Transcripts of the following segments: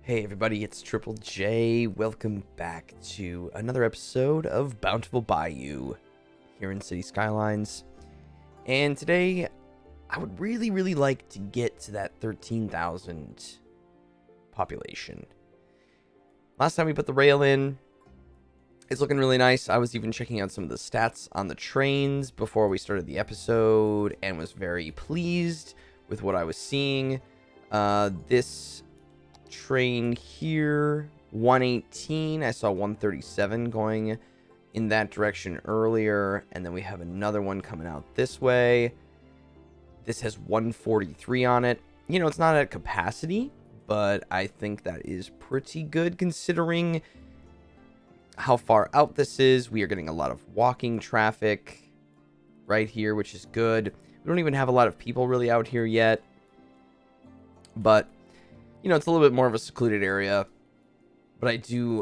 Hey everybody, it's Triple J. Welcome back to another episode of Bountiful Bayou here in City Skylines. And today, I would really like to get to that 13,000 population. Last time we put the rail in, it's looking really nice. I was even checking out some of the stats on the trains before we started the episode and was very pleased with what I was seeing. This train here, 118, I saw 137 going in that direction earlier, and then we have another one coming out this way. This has 143 on it. You know, it's not at capacity, but I think that is pretty good considering how far out this is. We are getting a lot of walking traffic right here, which is good. We don't even have a lot of people really out here yet, but you know, it's a little bit more of a secluded area, but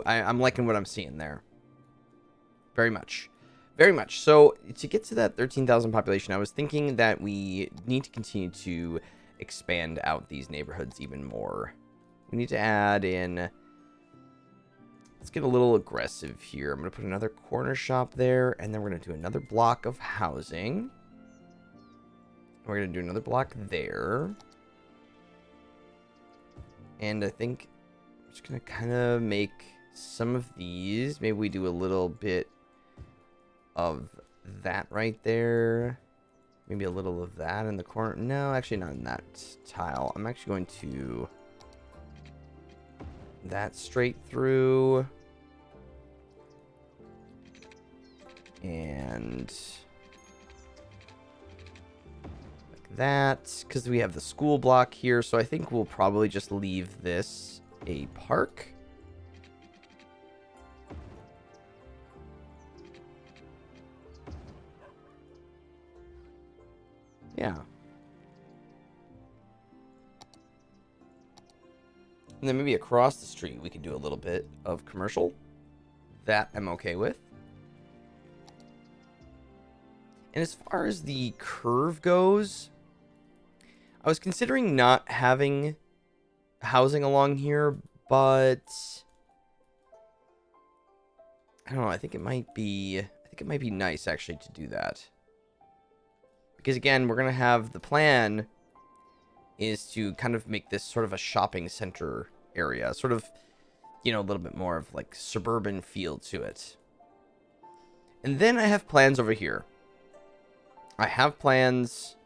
I'm liking what I'm seeing there. Very much. Very much. So, to get to that 13,000 population, I was thinking that we need to continue to expand out these neighborhoods even more. We need to add in... Let's get a little aggressive here. I'm going to put another corner shop there, and then we're going to do another block of housing. We're going to do another block there. And I think I'm just going to kind of make some of these. Maybe we do a little bit of that right there. Maybe a little of that in the corner. No, actually not in that tile. I'm actually going to that straight through. And that, because we have the school block here, so I think we'll probably just leave this a park. Yeah. And then maybe across the street we could do a little bit of commercial. That I'm okay with. And as far as the curve goes, I was considering not having housing along here, but I don't know. I think it might be nice actually to do that. Because again, we're going to have the plan is to kind of make this sort of a shopping center area, sort of, you know, a little bit more of like suburban feel to it. And then I have plans over here. I have plans,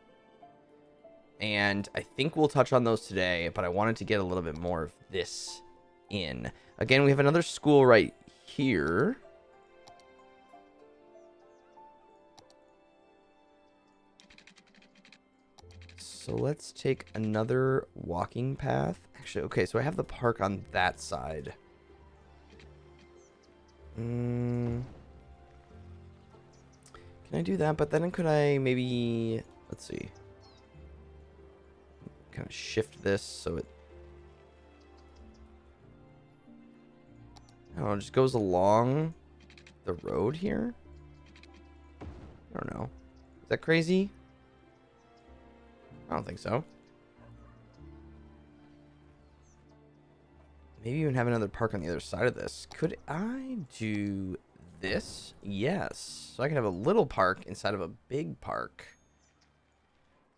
and I think we'll touch on those today, but I wanted to get a little bit more of this in. Again, we have another school right here. So let's take another walking path. Actually, okay, so I have the park on that side. Can I do that? But then could I maybe... Let's see. Kind of shift this so it... I don't know, it just goes along the road here? I don't know. Is that crazy? I don't think so. Maybe even have another park on the other side of this. Could I do this? Yes. So I can have a little park inside of a big park.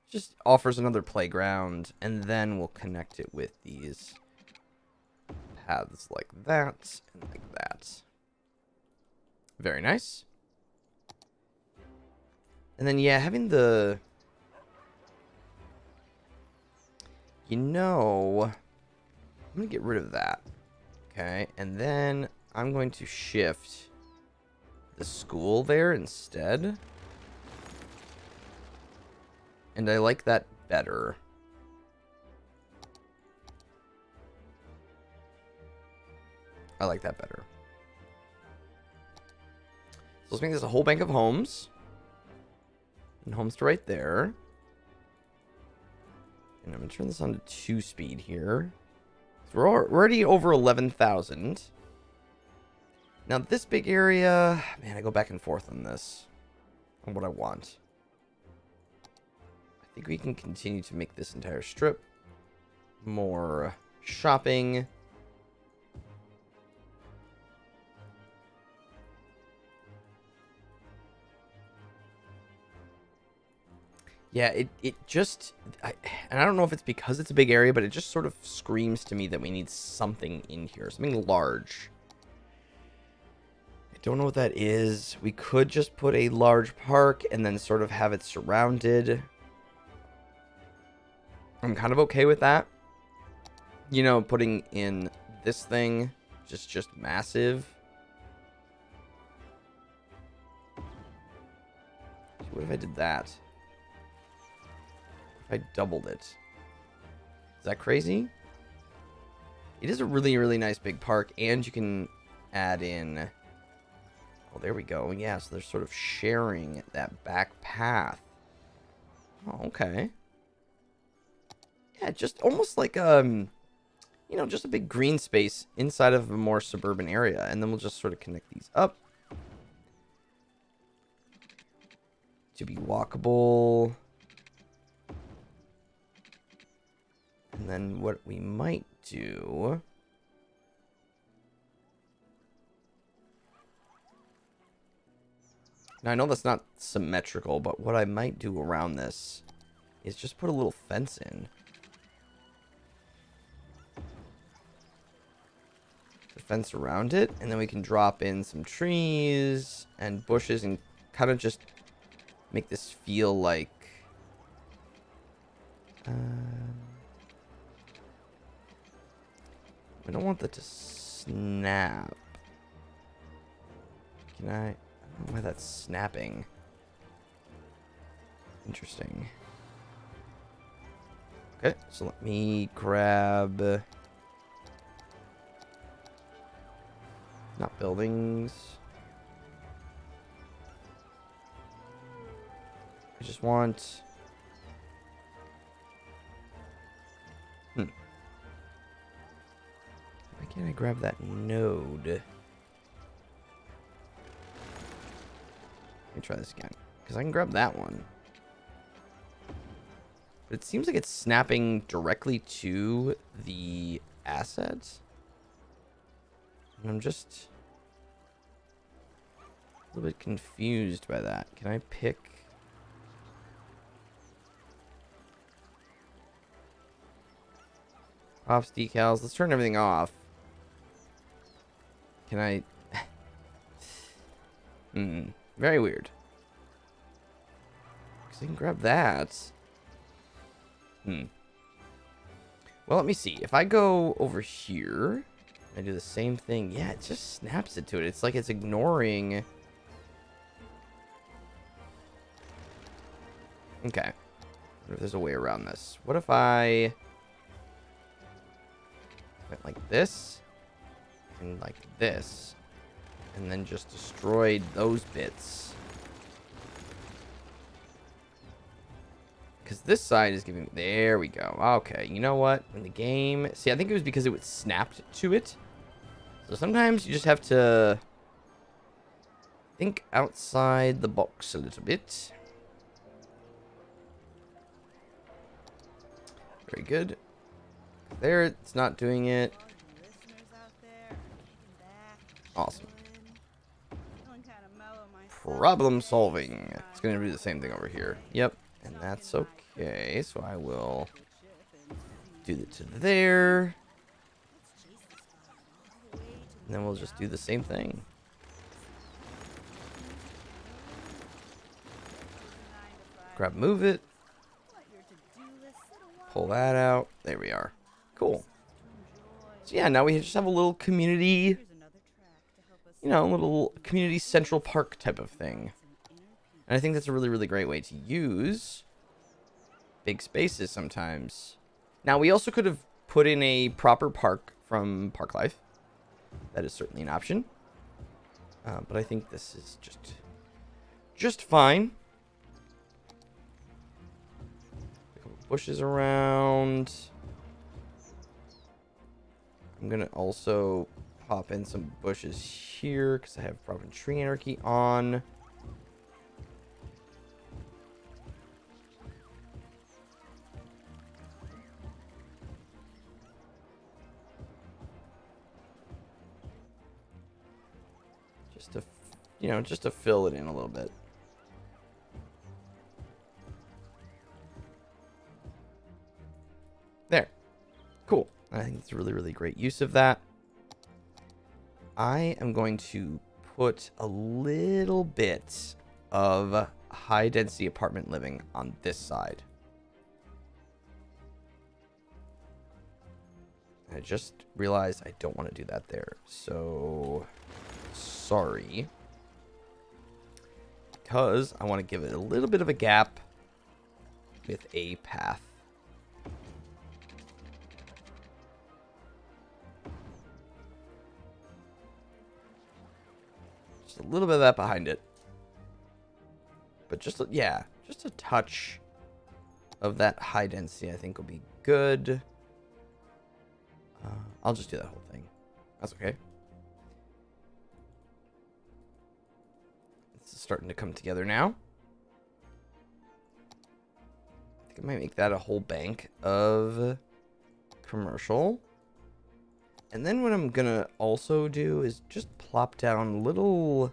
Just offers another playground, and then we'll connect it with these paths like that and like that. Very nice. And then, yeah, having the... You know, I'm going to get rid of that. Okay, and then I'm going to shift the school there instead. And I like that better. I like that better. So let's make this a whole bank of homes. And homes to right there. And I'm going to turn this on to 2-speed here. So we're already over 11,000. Now this big area... Man, I go back and forth on this. On what I want. I think we can continue to make this entire strip more shopping. Yeah, it just, and I don't know if it's because it's a big area, but it just sort of screams to me that we need something in here, something large. I don't know what that is. We could just put a large park and then sort of have it surrounded. I'm kind of okay with that. You know, putting in this thing, just massive. What if I did that? If I doubled it? Is that crazy? It is a really, really nice big park, and you can add in... Oh, there we go. Yeah, so they're sort of sharing that back path. Oh, okay. Yeah, just almost like, you know, just a big green space inside of a more suburban area. And then we'll just sort of connect these up to be walkable. And then what we might do... Now, I know that's not symmetrical, but what I might do around this is just put a little fence in. The fence around it, and then we can drop in some trees and bushes and kind of just make this feel like... I don't want that to snap. Can I don't know why that's snapping. Interesting. Okay, so let me grab... Not buildings. I just want... Why can't I grab that node? Let me try this again. Because I can grab that one. But it seems like it's snapping directly to the assets. And I'm just a little bit confused by that. Can I pick... Props, decals. Let's turn everything off. Can I... Very weird. Because I can grab that. Well, let me see. If I go over here... I do the same thing. Yeah, it just snaps it to it. It's like it's ignoring... Okay. What if there's a way around this? What if I... went like this? And like this. And then just destroyed those bits. Because this side is giving... There we go. Okay, you know what? In the game... See, I think it was because it was snapped to it. So sometimes you just have to... think outside the box a little bit. Very good. There, it's not doing it. Awesome. Problem solving. It's going to do the same thing over here. Yep. And that's okay. So I will do it to there. And then we'll just do the same thing. Grab, move it. Pull that out. There we are. Cool. So yeah, now we just have a little community, you know, a little community central park type of thing. And I think that's a really, really great way to use big spaces sometimes. Now, we also could have put in a proper park from Park Life. That is certainly an option. But I think this is just fine. A couple bushes around. I'm going to also pop in some bushes here because I have proper tree anarchy on. Just to, you know, just to fill it in a little bit. really, really great use of that. I am going to put a little bit of high density apartment living on this side. I just realized I don't want to do that there. So, sorry. Because I want to give it a little bit of a gap with a path. Just a little bit of that behind it. But just, yeah, just a touch of that high density I think will be good. I'll just do that whole thing. That's okay. This is starting to come together now. I think I might make that a whole bank of commercial. And then what I'm gonna also do is just plop down little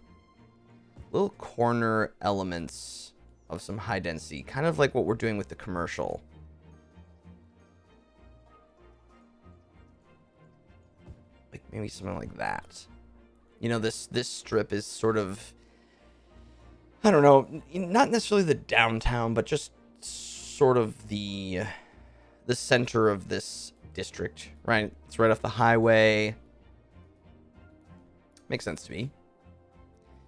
corner elements of some high density, kind of like what we're doing with the commercial. Like maybe something like that. You know, this strip is sort of, I don't know, not necessarily the downtown, but just sort of the center of this district, right? It's right off the highway. Makes sense to me.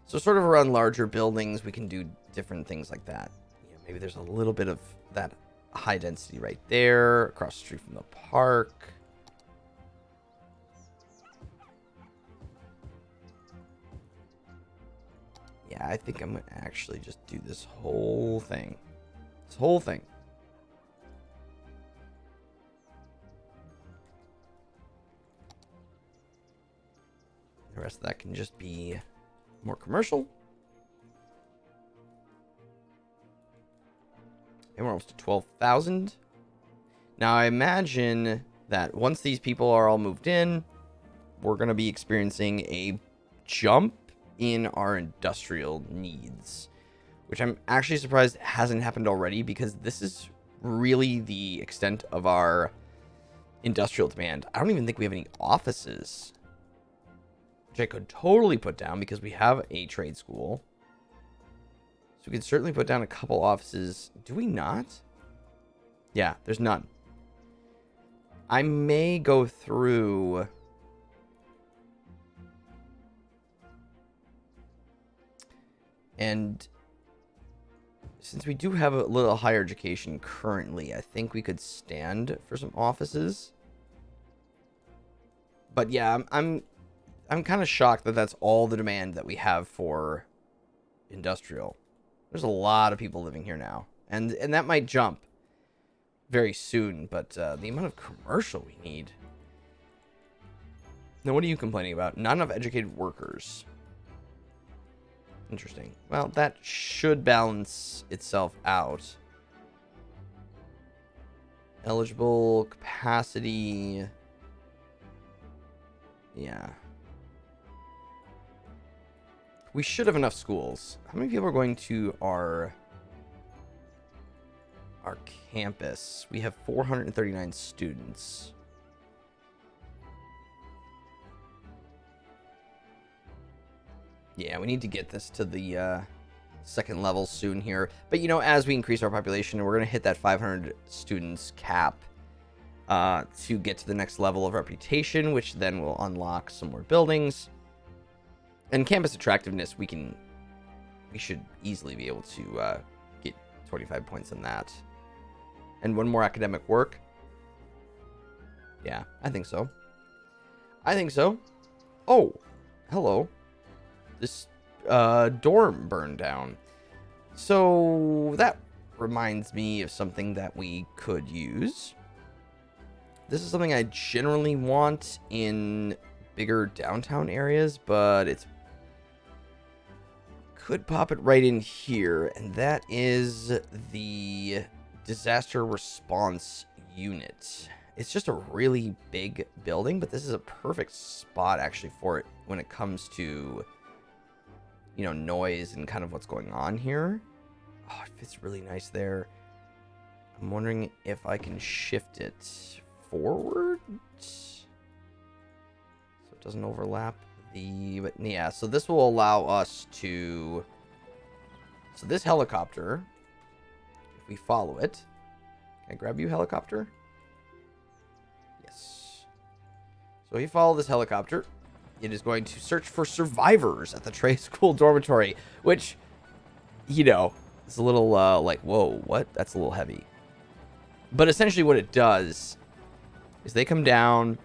So sort of around larger buildings, we can do different things like that. You know, maybe there's a little bit of that high density right there, across the street from the park. Yeah, I think I'm going to actually just do this whole thing. This whole thing. The rest of that can just be more commercial. And we're almost to 12,000. Now, I imagine that once these people are all moved in, we're going to be experiencing a jump in our industrial needs, which I'm actually surprised hasn't happened already, because this is really the extent of our industrial demand. I don't even think we have any offices, which I could totally put down because we have a trade school. So we could certainly put down a couple offices. Do we not? Yeah, there's none. I may go through and since we do have a little higher education currently, I think we could stand for some offices. But yeah, I'm kind of shocked that that's all the demand that we have for industrial. There's a lot of people living here now, and that might jump very soon. But the amount of commercial we need. Now, what are you complaining about? Not enough educated workers. Interesting. Well, that should balance itself out. Eligible capacity. Yeah. We should have enough schools. How many people are going to our campus? We have 439 students. Yeah, we need to get this to the second level soon here. But, you know, as we increase our population, we're going to hit that 500 students cap to get to the next level of reputation, which then will unlock some more buildings. And campus attractiveness, we should easily be able to get 25 points on that. And one more academic work. Yeah, I think so. I think so. Oh, hello. This dorm burned down. So that reminds me of something that we could use. This is something I generally want in bigger downtown areas, but it's could pop it right in here, and that is the disaster response unit. It's just a really big building, but this is a perfect spot actually for it when it comes to, you know, noise and kind of what's going on here. Oh, it fits really nice there. I'm wondering if I can shift it forward. doesn't overlap the... But yeah, so this will allow us to... So this helicopter, if we follow it... Can I grab you, helicopter? Yes. So if you follow this helicopter, it is going to search for survivors at the trade school dormitory, which, you know, is a little, like, whoa, what? That's a little heavy. But essentially what it does is they come down.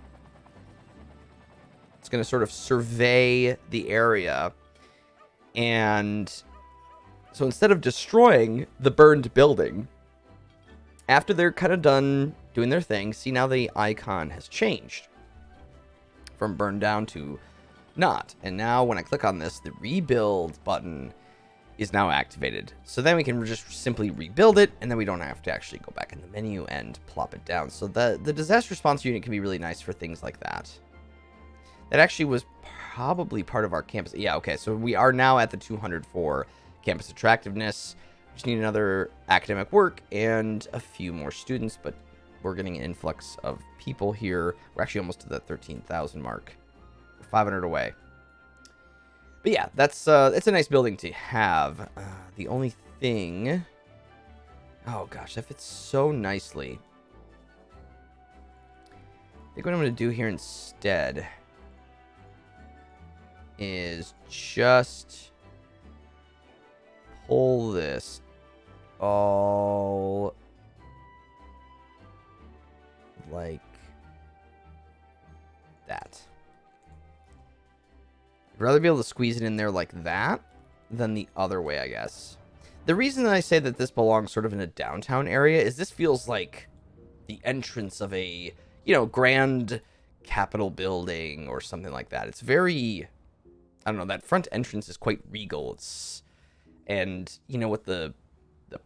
It's going to sort of survey the area. And so instead of destroying the burned building, after they're kind of done doing their thing, see, now the icon has changed from burned down to not. And now when I click on this, the rebuild button is now activated. So then we can just simply rebuild it, and then we don't have to actually go back in the menu and plop it down. So the disaster response unit can be really nice for things like that. That actually was probably part of our campus. Yeah, okay, so we are now at the 200 for campus attractiveness. Just need another academic work and a few more students, but we're getting an influx of people here. We're actually almost to the 13,000 mark. We're 500 away. But yeah, that's it's a nice building to have. The only thing... Oh gosh, that fits so nicely. I think what I'm going to do here instead is just pull this all like that. I'd rather be able to squeeze it in there like that than the other way, I guess. The reason that I say that this belongs sort of in a downtown area is this feels like the entrance of a, you know, grand Capitol building or something like that. It's very, I don't know, that front entrance is quite regal. It's, and, you know, with the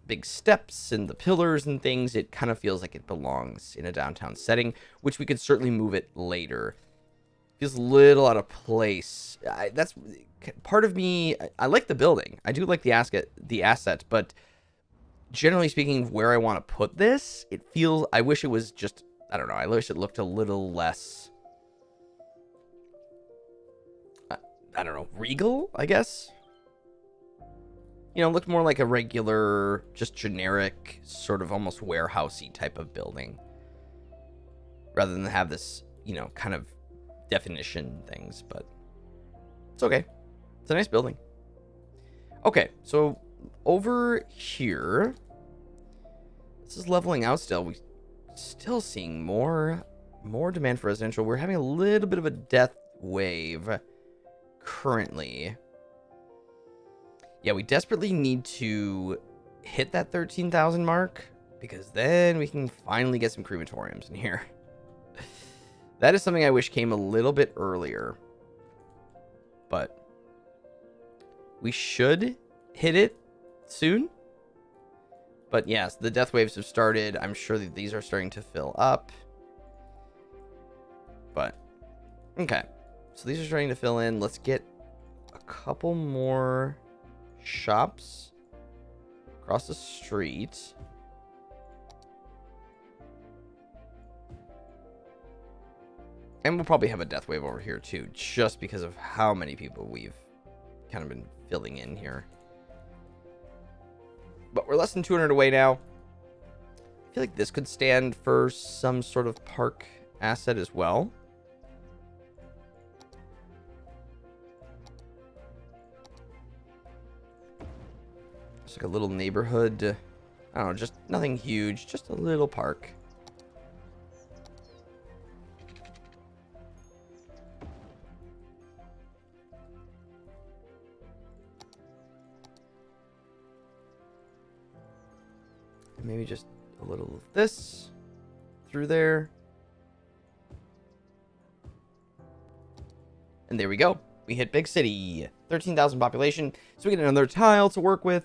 big steps and the pillars and things, it kind of feels like it belongs in a downtown setting, which we could certainly move it later. Feels a little out of place. That's part of me. I like the building. I do like the asset, but generally speaking, where I want to put this, it feels, I wish it was just, I don't know, I wish it looked a little less, I don't know, regal, I guess. You know, looked more like a regular, just generic, sort of almost warehousey type of building. Rather than have this, you know, kind of definition things, but it's okay. It's a nice building. Okay, so over here, this is leveling out still. We still seeing more demand for residential. We're having a little bit of a death wave currently. Yeah, we desperately need to hit that 13,000 mark, because then we can finally get some crematoriums in here. That is something I wish came a little bit earlier. But we should hit it soon. But yes, the death waves have started. I'm sure that these are starting to fill up. But, okay. So these are starting to fill in. Let's get a couple more shops across the street. And we'll probably have a death wave over here too, just because of how many people we've kind of been filling in here. But we're less than 200 away now. I feel like this could stand for some sort of park asset as well. Just like a little neighborhood. I don't know, just nothing huge, just a little park. Maybe just a little of this through there. And there we go. We hit big city. 13,000 population. So we get another tile to work with.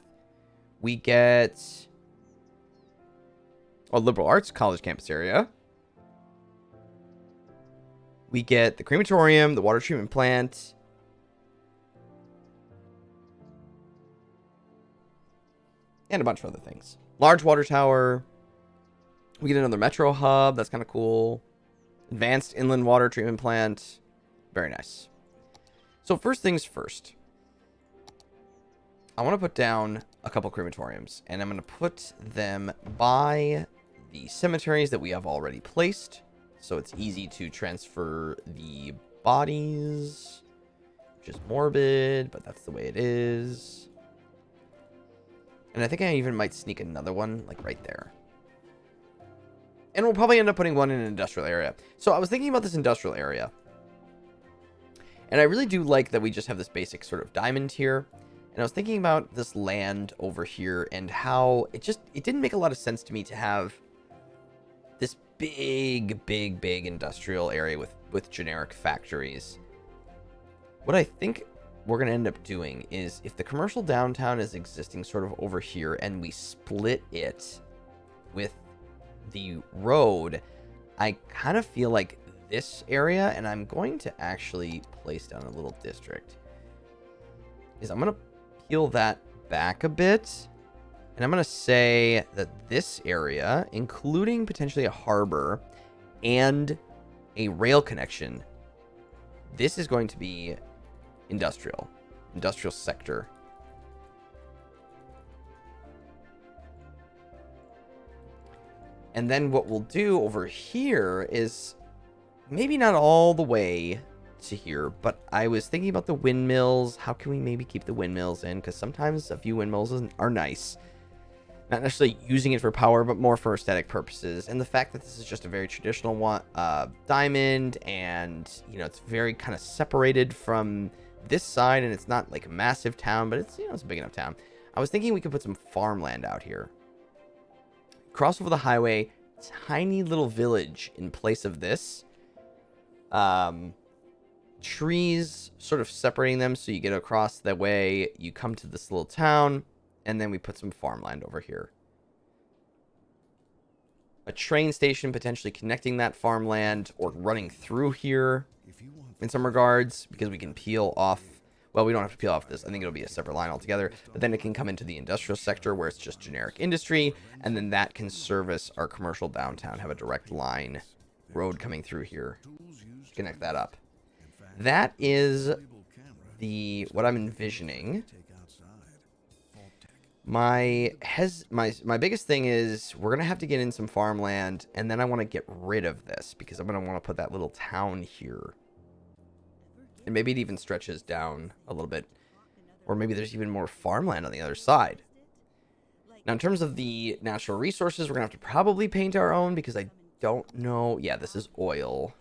We get a liberal arts college campus area. We get the crematorium, the water treatment plant. And a bunch of other things. Large water tower. We get another metro hub. That's kind of cool. Advanced inland water treatment plant. Very nice. So first things first. I want to put down a couple crematoriums, and I'm going to put them by the cemeteries that we have already placed, so it's easy to transfer the bodies, which is morbid, but that's the way it is. And I think I even might sneak another one, like right there. And we'll probably end up putting one in an industrial area. So I was thinking about this industrial area, and I really do like that we just have this basic sort of diamond here. And I was thinking about this land over here and how it didn't make a lot of sense to me to have this big industrial area with generic factories. What I think we're going to end up doing is, if the commercial downtown is existing sort of over here and we split it with the road, I kind of feel like this area, and I'm going to actually place down a little district, is I'm going to peel that back a bit, and I'm going to say that this area, including potentially a harbor and a rail connection, this is going to be industrial sector. And then what we'll do over here is maybe not all the way to here, but I was thinking about the windmills. How can we maybe keep the windmills in? Because sometimes a few windmills are nice. Not necessarily using it for power, but more for aesthetic purposes. And the fact that this is just a very traditional one, diamond, and, you know, it's very kind of separated from this side, and it's not like a massive town, but it's, you know, it's a big enough town. I was thinking we could put some farmland out here. Cross over the highway, tiny little village in place of this. Trees sort of separating them, so you get across that way, you come to this little town, and then we put some farmland over here. A train station potentially connecting that farmland or running through here in some regards, because we can peel off. Well, we don't have to peel off this. I think it'll be a separate line altogether, but then it can come into the industrial sector where it's just generic industry, and then that can service our commercial downtown, have a direct line road coming through here to connect that up. That is what I'm envisioning. My biggest thing is we're gonna have to get in some farmland, and then I want to get rid of this because I'm gonna want to put that little town here, and maybe it even stretches down a little bit, or maybe there's even more farmland on the other side. Now, in terms of the natural resources, we're gonna have to probably paint our own because I don't know. Yeah, this is oil,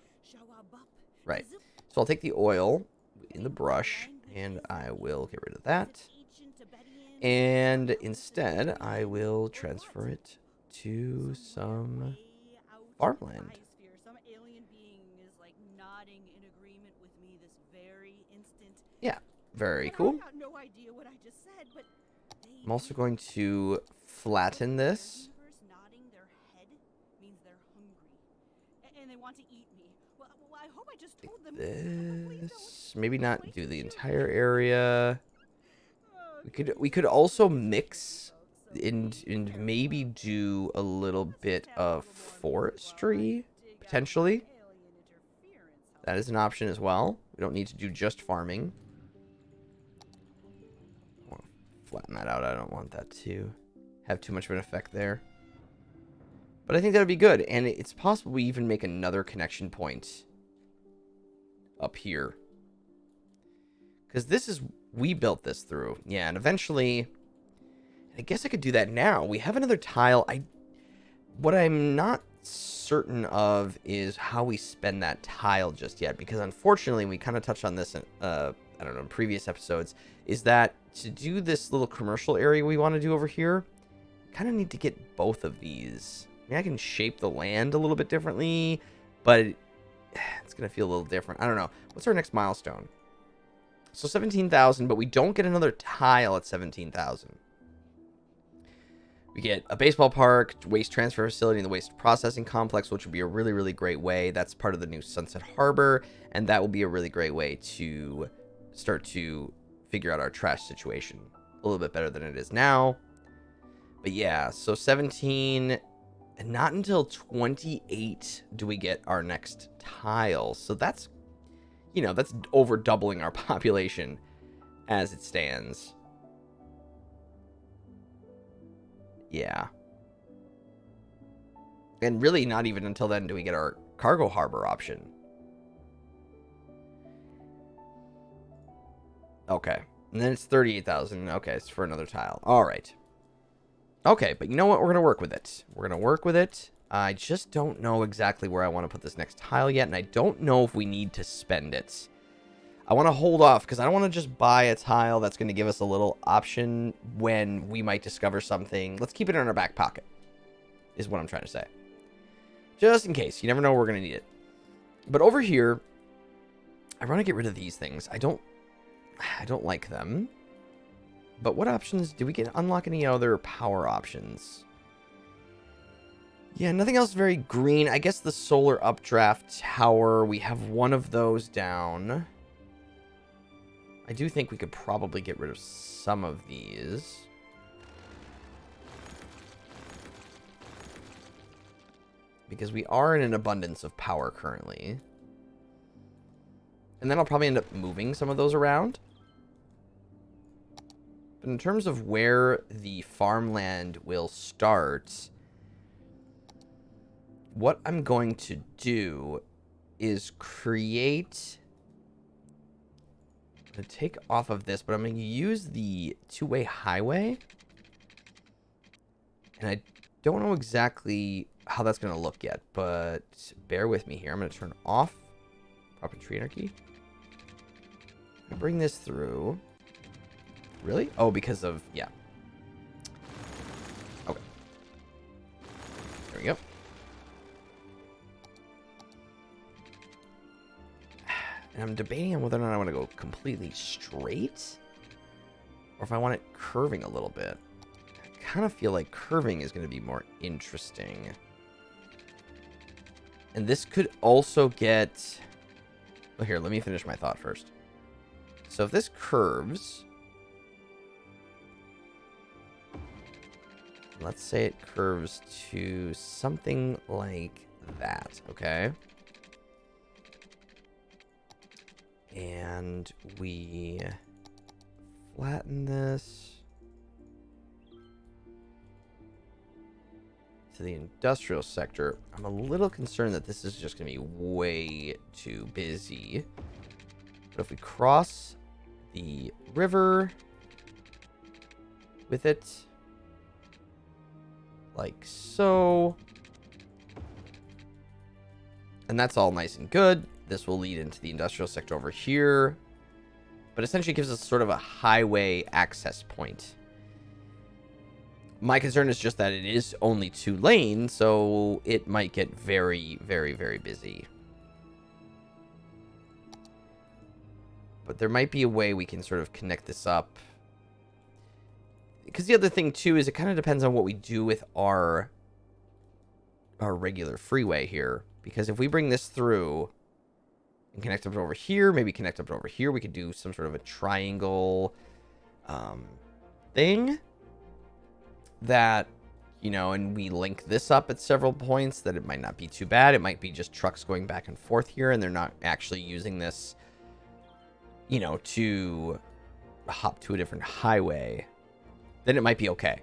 right? So I'll take the oil in the brush, and I will get rid of that. And instead, I will transfer it to some farmland. Yeah, very cool. I'm also going to flatten this. This, maybe not do the entire area. We could also mix and maybe do a little bit of forestry potentially. That is an option as well. We don't need to do just farming. I want to flatten that out. I don't want that to have too much of an effect there. But I think that would be good, and it's possible we even make another connection point up here, because we built this through. Yeah, and eventually, I guess I could do that now. We have another tile. What I'm not certain of is how we spend that tile just yet, because unfortunately, we kind of touched on this in, I don't know, in previous episodes, is that to do this little commercial area we want to do over here, kind of need to get both of these. I mean, I can shape the land a little bit differently, but it's going to feel a little different. I don't know. What's our next milestone? So 17,000, but we don't get another tile at 17,000. We get a baseball park, waste transfer facility, and the waste processing complex, which would be a really, really great way. That's part of the new Sunset Harbor, and that will be a really great way to start to figure out our trash situation a little bit better than it is now. But yeah, so 17, and not until 28 do we get our next tile. So that's, you know, that's over doubling our population as it stands. Yeah. And really not even until then do we get our cargo harbor option. Okay. And then it's 38,000. Okay, it's for another tile. All right. Okay, but you know what? We're going to work with it. We're going to work with it. I just don't know exactly where I want to put this next tile yet, and I don't know if we need to spend it. I want to hold off because I don't want to just buy a tile that's going to give us a little option when we might discover something. Let's keep it in our back pocket, is what I'm trying to say. Just in case. You never know we're going to need it. But over here, I want to get rid of these things. I don't like them. But what options do we get? Unlock any other power options? Yeah, nothing else very green. I guess the solar updraft tower, we have one of those down. I do think we could probably get rid of some of these. Because we are in an abundance of power currently. And then I'll probably end up moving some of those around. But in terms of where the farmland will start, what I'm going to do is create... I'm going to take off of this, but I'm going to use the two-way highway. And I don't know exactly how that's going to look yet, but bear with me here. I'm going to turn off property tree anarchy. I'm going to bring this through. Really? Oh, because of... yeah. Okay. There we go. And I'm debating on whether or not I want to go completely straight, or if I want it curving a little bit. I kind of feel like curving is going to be more interesting. And this could also get... well, here, let me finish my thought first. So if this curves... let's say it curves to something like that, okay? And we flatten this to the industrial sector. I'm a little concerned that this is just going to be way too busy. But if we cross the river with it, like so, and that's all nice and good. This will lead into the industrial sector over here, but essentially gives us sort of a highway access point. My concern is just that it is only 2 lanes, so it might get very, very, very busy. But there might be a way we can sort of connect this up. Because the other thing, too, is it kind of depends on what we do with our regular freeway here. Because if we bring this through and connect up over here, maybe connect up over here, we could do some sort of a triangle thing that, you know, and we link this up at several points, that it might not be too bad. It might be just trucks going back and forth here, and they're not actually using this, you know, to hop to a different highway. Then it might be okay.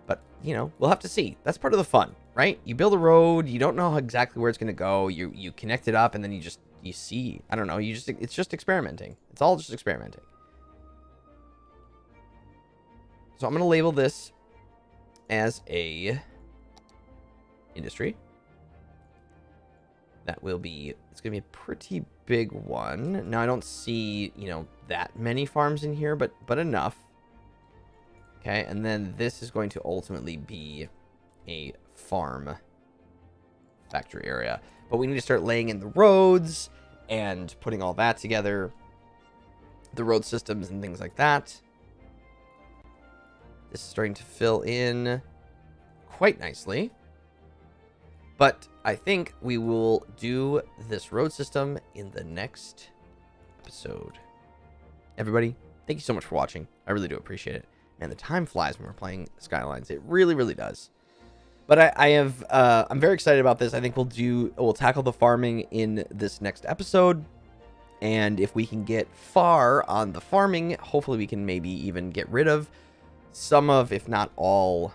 But, you know, we'll have to see. That's part of the fun, right? You build a road, you don't know exactly where it's going to go. You connect it up, and then you see. I don't know. It's just experimenting. It's all just experimenting. So I'm going to label this as a industry. That will be, it's going to be a pretty big one. Now, I don't see, you know, that many farms in here, but enough. Okay, and then this is going to ultimately be a farm factory area. But we need to start laying in the roads and putting all that together. The road systems and things like that. This is starting to fill in quite nicely. But I think we will do this road system in the next episode. Everybody, thank you so much for watching. I really do appreciate it. Man, the time flies when we're playing Skylines. It really, really does. But I'm very excited about this. I think we'll tackle the farming in this next episode. And if we can get far on the farming, hopefully we can maybe even get rid of some of, if not all,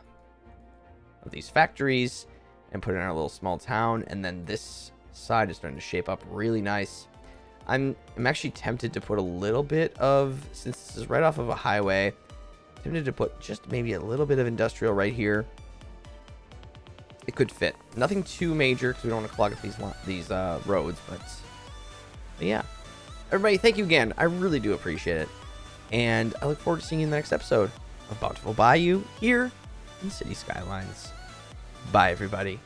of these factories and put it in our little small town. And then this side is starting to shape up really nice. I'm actually tempted to put a little bit of, since this is right off of a highway, tempted to put just maybe a little bit of industrial right here. It could fit. Nothing too major because we don't want to clog up these roads, but yeah. Everybody, thank you again. I really do appreciate it. And I look forward to seeing you in the next episode of Bountiful Bayou here in City Skylines. Bye, everybody.